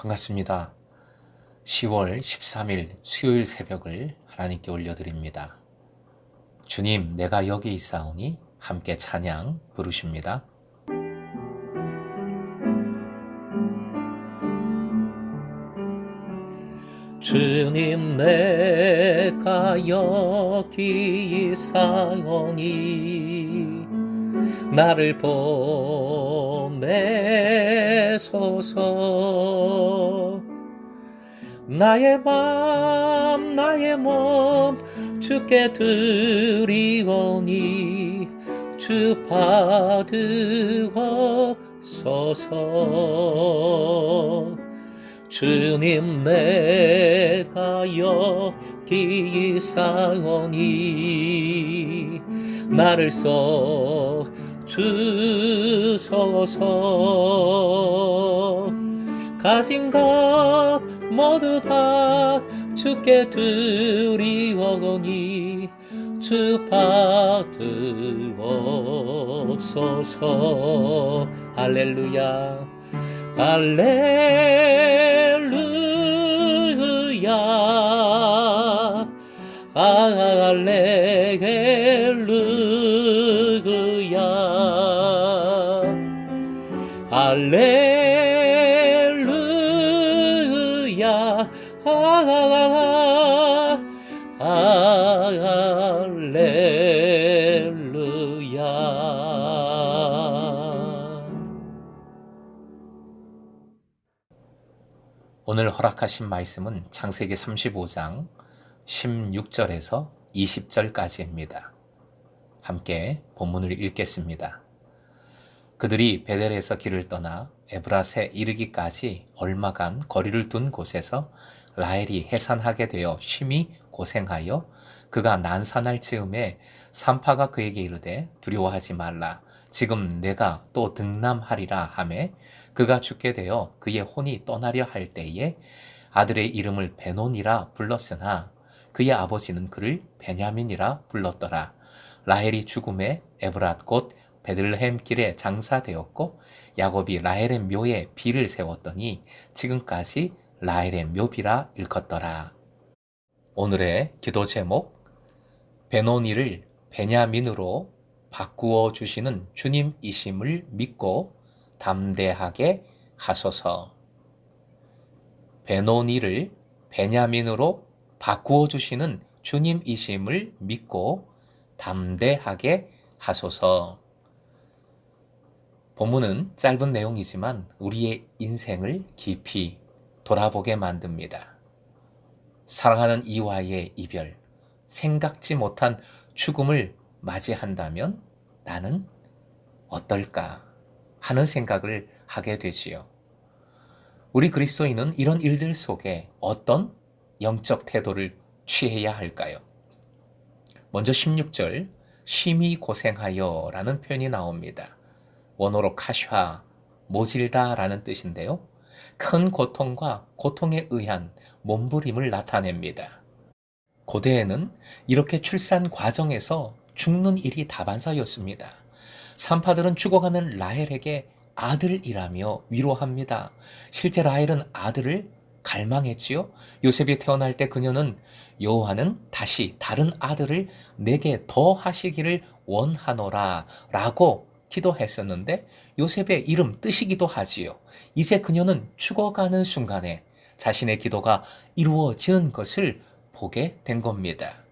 반갑습니다. 10월 13일 수요일 새벽을 하나님께 올려드립니다. 주님, 내가 여기 있사오니 함께 찬양 부르십니다. 주님, 내가 여기 있사오니 나를 보내소서. 나의 몸 주께 드리오니 주 받으옵소서. 주님, 내가 여기 있사오니 나를 써 주소서. 가진 것 모두 다 주께 드리오니 주 받으옵소서. 할렐루야, 할렐루야, 할렐루야, 할렐루야, 할렐루야. 오늘 허락하신 말씀은 창세기 35장 16절에서 20절까지입니다. 함께 본문을 읽겠습니다. 그들이 베델에서 길을 떠나 에브라스에 이르기까지 얼마간 거리를 둔 곳에서 라헬이 해산하게 되어 심히 고생하여 그가 난산할 즈음에 산파가 그에게 이르되 두려워하지 말라. 지금 내가 또 등남하리라 하매 그가 죽게 되어 그의 혼이 떠나려 할 때에 아들의 이름을 베논이라 불렀으나 그의 아버지는 그를 베냐민이라 불렀더라. 라헬이 죽음에 에브랏 곧 베들레헴 길에 장사되었고 야곱이 라헬의 묘에 비를 세웠더니 지금까지 라헬의 묘비라 일컫더라. 오늘의 기도 제목, 베노니를 베냐민으로 바꾸어 주시는 주님이심을 믿고 담대하게 하소서. 베노니를 베냐민으로 바꾸어 주시는 주님이심을 믿고 담대하게 하소서. 본문은 짧은 내용이지만 우리의 인생을 깊이 돌아보게 만듭니다. 사랑하는 이와의 이별, 생각지 못한 죽음을 맞이한다면 나는 어떨까 하는 생각을 하게 되지요. 우리 그리스도인은 이런 일들 속에 어떤 영적 태도를 취해야 할까요? 먼저 16절, 심히 고생하여 라는 표현이 나옵니다. 원어로 카슈아, 모질다 라는 뜻인데요. 큰 고통과 고통에 의한 몸부림을 나타냅니다. 고대에는 이렇게 출산 과정에서 죽는 일이 다반사였습니다. 산파들은 죽어가는 라헬에게 아들이라며 위로합니다. 실제 라헬은 아들을 갈망했지요. 요셉이 태어날 때 그녀는 여호와는 다시 다른 아들을 내게 더 하시기를 원하노라 라고 기도했었는데 요셉의 이름 뜻이기도 하지요. 이제 그녀는 죽어가는 순간에 자신의 기도가 이루어지는 것을 보게 된 겁니다.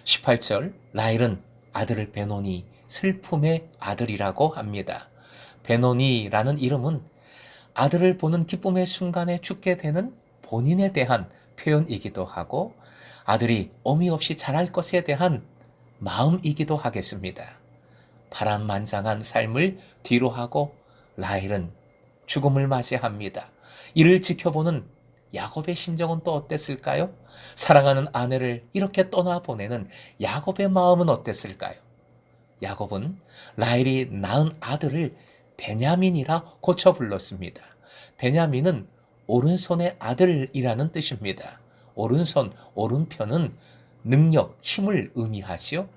18절, 라헬은 아들을 베노니, 슬픔의 아들이라고 합니다. 베노니라는 이름은 아들을 보는 기쁨의 순간에 죽게 되는 본인에 대한 표현이기도 하고 아들이 어미 없이 자랄 것에 대한 마음이기도 하겠습니다. 파란만장한 삶을 뒤로하고 라헬은 죽음을 맞이합니다. 이를 지켜보는 야곱의 심정은 또 어땠을까요? 사랑하는 아내를 이렇게 떠나보내는 야곱의 마음은 어땠을까요? 야곱은 라헬이 낳은 아들을 베냐민이라 고쳐 불렀습니다. 베냐민은 오른손의 아들이라는 뜻입니다. 오른손, 오른편은 능력, 힘을 의미하지요.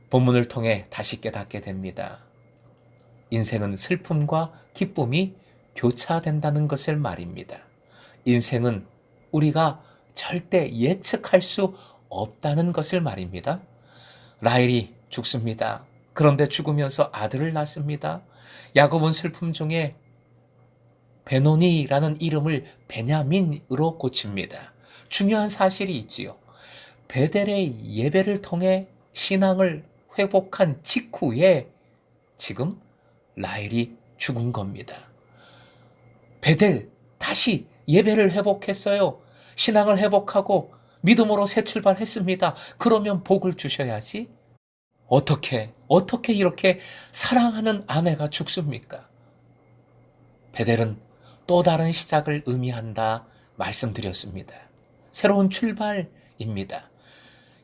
본문을 통해 다시 깨닫게 됩니다. 인생은 슬픔과 기쁨이 교차된다는 것을 말입니다. 인생은 우리가 절대 예측할 수 없다는 것을 말입니다. 라헬이 죽습니다. 그런데 죽으면서 아들을 낳습니다. 야곱은 슬픔 중에 베노니라는 이름을 베냐민으로 고칩니다. 중요한 사실이 있지요. 베델의 예배를 통해 신앙을 회복한 직후에 지금 라헬이 죽은 겁니다. 베델 다시 예배를 회복했어요. 신앙을 회복하고 믿음으로 새 출발했습니다. 그러면 복을 주셔야지. 어떻게 이렇게 사랑하는 아내가 죽습니까? 베델은 또 다른 시작을 의미한다 말씀드렸습니다. 새로운 출발입니다.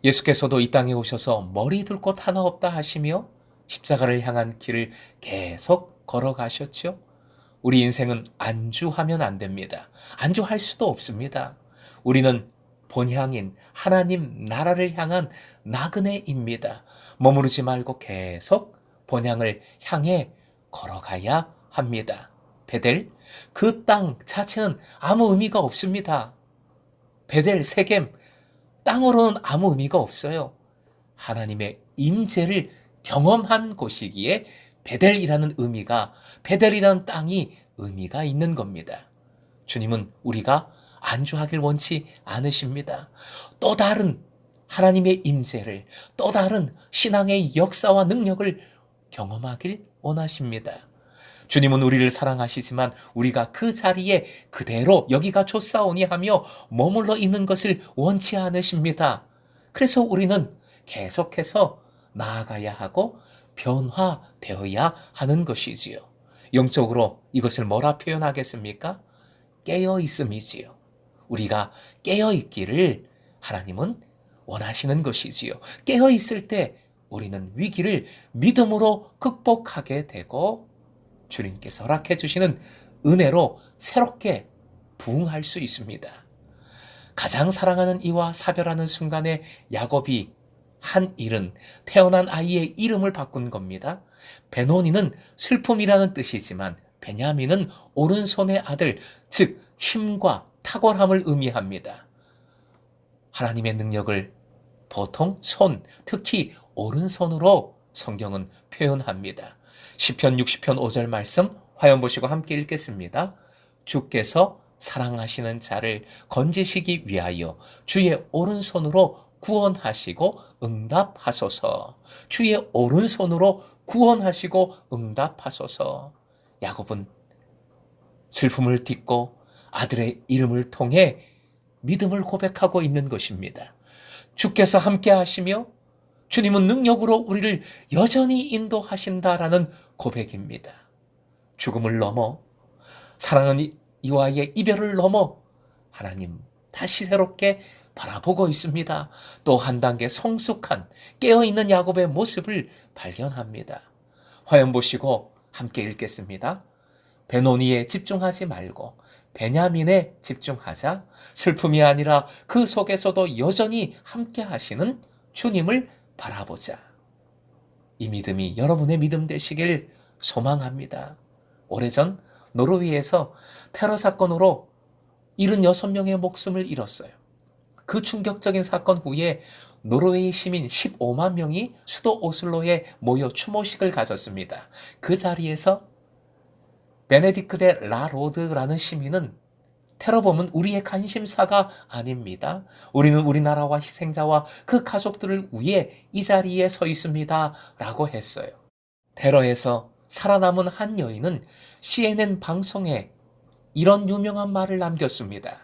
예수께서도 이 땅에 오셔서 머리 둘 곳 하나 없다 하시며 십자가를 향한 길을 계속 걸어가셨죠. 우리 인생은 안주하면 안 됩니다. 안주할 수도 없습니다. 우리는 본향인 하나님 나라를 향한 나그네입니다. 머무르지 말고 계속 본향을 향해 걸어가야 합니다. 베델, 그 땅 자체는 아무 의미가 없습니다. 베델, 세겜, 땅으로는 아무 의미가 없어요. 하나님의 임재를 경험한 곳이기에 베델이라는 의미가, 베델이라는 땅이 의미가 있는 겁니다. 주님은 우리가 안주하길 원치 않으십니다. 또 다른 하나님의 임재를, 또 다른 신앙의 역사와 능력을 경험하길 원하십니다. 주님은 우리를 사랑하시지만 우리가 그 자리에 그대로 여기가 좋사오니 하며 머물러 있는 것을 원치 않으십니다. 그래서 우리는 계속해서 나아가야 하고 변화되어야 하는 것이지요. 영적으로 이것을 뭐라 표현하겠습니까? 깨어있음이지요. 우리가 깨어있기를 하나님은 원하시는 것이지요. 깨어있을 때 우리는 위기를 믿음으로 극복하게 되고 주님께서 허락해 주시는 은혜로 새롭게 부흥할 수 있습니다. 가장 사랑하는 이와 사별하는 순간에 야곱이 한 일은 태어난 아이의 이름을 바꾼 겁니다. 베노니는 슬픔이라는 뜻이지만 베냐민은 오른손의 아들, 즉 힘과 탁월함을 의미합니다. 하나님의 능력을 보통 손, 특히 오른손으로 성경은 표현합니다. 시편 60편 5절 말씀 화연 보시고 함께 읽겠습니다. 주께서 사랑하시는 자를 건지시기 위하여 주의 오른손으로 구원하시고 응답하소서. 주의 오른손으로 구원하시고 응답하소서. 야곱은 슬픔을 딛고 아들의 이름을 통해 믿음을 고백하고 있는 것입니다. 주께서 함께 하시며 주님은 능력으로 우리를 여전히 인도하신다라는 고백입니다. 죽음을 넘어, 사랑하는 이와의 이별을 넘어 하나님 다시 새롭게 바라보고 있습니다. 또 한 단계 성숙한 깨어있는 야곱의 모습을 발견합니다. 화연 보시고 함께 읽겠습니다. 베노니에 집중하지 말고 베냐민에 집중하자. 슬픔이 아니라 그 속에서도 여전히 함께 하시는 주님을 바라보자. 이 믿음이 여러분의 믿음 되시길 소망합니다. 오래전 노르웨이에서 테러 사건으로 76명의 목숨을 잃었어요. 그 충격적인 사건 후에 노르웨이 시민 15만 명이 수도 오슬로에 모여 추모식을 가졌습니다. 그 자리에서 베네디크데 라로드라는 시민은 테러범은 우리의 관심사가 아닙니다. 우리는 우리나라와 희생자와 그 가족들을 위해 이 자리에 서 있습니다. 라고 했어요. 테러에서 살아남은 한 여인은 CNN 방송에 이런 유명한 말을 남겼습니다.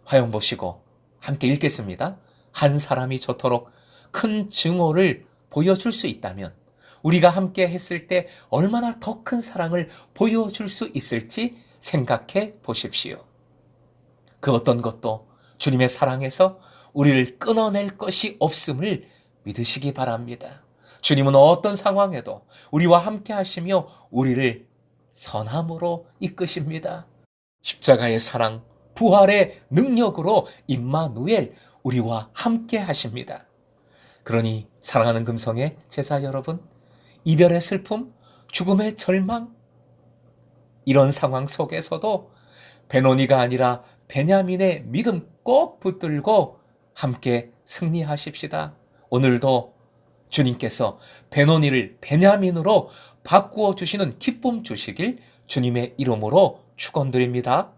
화영 보시고 함께 읽겠습니다. 한 사람이 저토록 큰 증오를 보여줄 수 있다면 우리가 함께 했을 때 얼마나 더 큰 사랑을 보여줄 수 있을지 생각해 보십시오. 그 어떤 것도 주님의 사랑에서 우리를 끊어낼 것이 없음을 믿으시기 바랍니다. 주님은 어떤 상황에도 우리와 함께 하시며 우리를 선함으로 이끄십니다. 십자가의 사랑, 부활의 능력으로 임마누엘 우리와 함께 하십니다. 그러니 사랑하는 금성의 제자 여러분, 이별의 슬픔, 죽음의 절망, 이런 상황 속에서도 베노니가 아니라 베냐민의 믿음 꼭 붙들고 함께 승리하십시다. 오늘도 주님께서 베노니를 베냐민으로 바꾸어 주시는 기쁨 주시길 주님의 이름으로 축원드립니다.